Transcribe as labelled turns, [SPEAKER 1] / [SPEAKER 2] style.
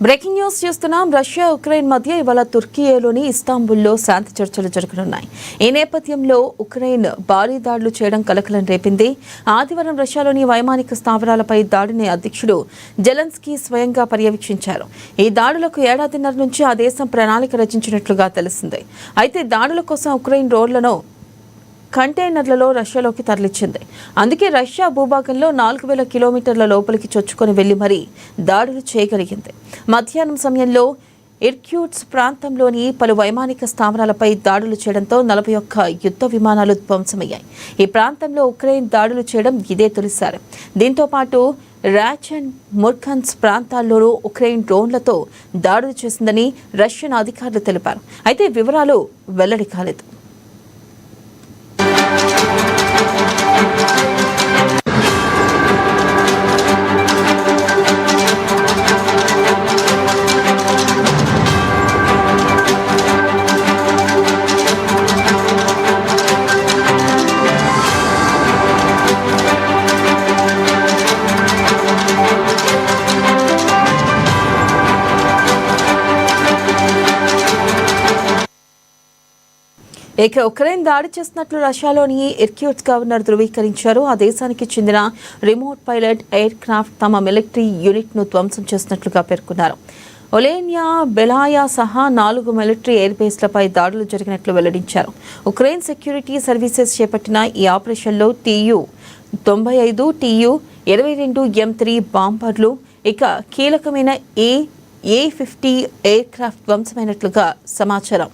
[SPEAKER 1] Breaking news చూస్తున్నాం. Russia Ukraine మధ్య ఇవాళ తుర్కియేలోని ఇస్తాంబుల్లో శాంతి చర్చలు జరగనున్నాయి. ఈ నేపథ్యంలో ఉక్రెయిన్ భారీ దాడులు చేయడం కలకలం రేపింది. ఆదివారం రష్యాలోని వైమానిక స్థావరాలపై దాడిని అధ్యక్షుడు జెలెన్స్కీ స్వయంగా పర్యవేక్షించారు. ఈ దాడులకు ఏడాదిన్నర నుంచి ఆ దేశం ప్రణాళిక రచించినట్లుగా తెలిసింది. అయితే దాడుల కోసం ఉక్రెయిన్ రోడ్లను కంటైనర్లలో రష్యాలోకి తరలించింది. అందుకే రష్యా భూభాగంలో 4000 కిలోమీటర్ల లోపలికి చొచ్చుకొని వెళ్లి మరీ దాడులు చేయగలిగింది. మధ్యాహ్నం సమయంలో ఇర్క్యూట్స్క్ ప్రాంతంలోని పలు వైమానిక స్థావరాలపై దాడులు చేయడంతో 41 యుద్ధ విమానాలు ధ్వంసమయ్యాయి. ఈ ప్రాంతంలో ఉక్రెయిన్ దాడులు చేయడం ఇదే తొలిసారి. దీంతో పాటు రాచ్ అండ్ ముర్ఖన్స్ ప్రాంతాల్లోనూ ఉక్రెయిన్ డ్రోన్లతో దాడులు చేసిందని రష్యన్ అధికారులు తెలిపారు. అయితే వివరాలు వెల్లడి కాలేదు. ఇక ఉక్రెయిన్ దాడి చేస్తున్నట్లు రష్యాలోని ఇర్క్యూట్స్క్ గవర్నర్ ధృవీకరించారు. ఆ దేశానికి చెందిన రిమోట్ పైలట్ ఎయిర్ క్రాఫ్ట్ తమ మిలిటరీ యూనిట్ను ధ్వంసం చేస్తున్నట్లుగా పేర్కొన్నారు. ఒలేనియా బెలాయా సహా 4 మిలిటరీ ఎయిర్ బేస్లపై దాడులు జరిగినట్లు వెల్లడించారు. ఉక్రెయిన్ సెక్యూరిటీ సర్వీసెస్ చేపట్టిన ఈ ఆపరేషన్లో TU-95, TU-22 M3 బాంబర్లు, ఇక కీలకమైన A-50 ఎయిర్ క్రాఫ్ట్ ధ్వంసమైనట్లుగా సమాచారం.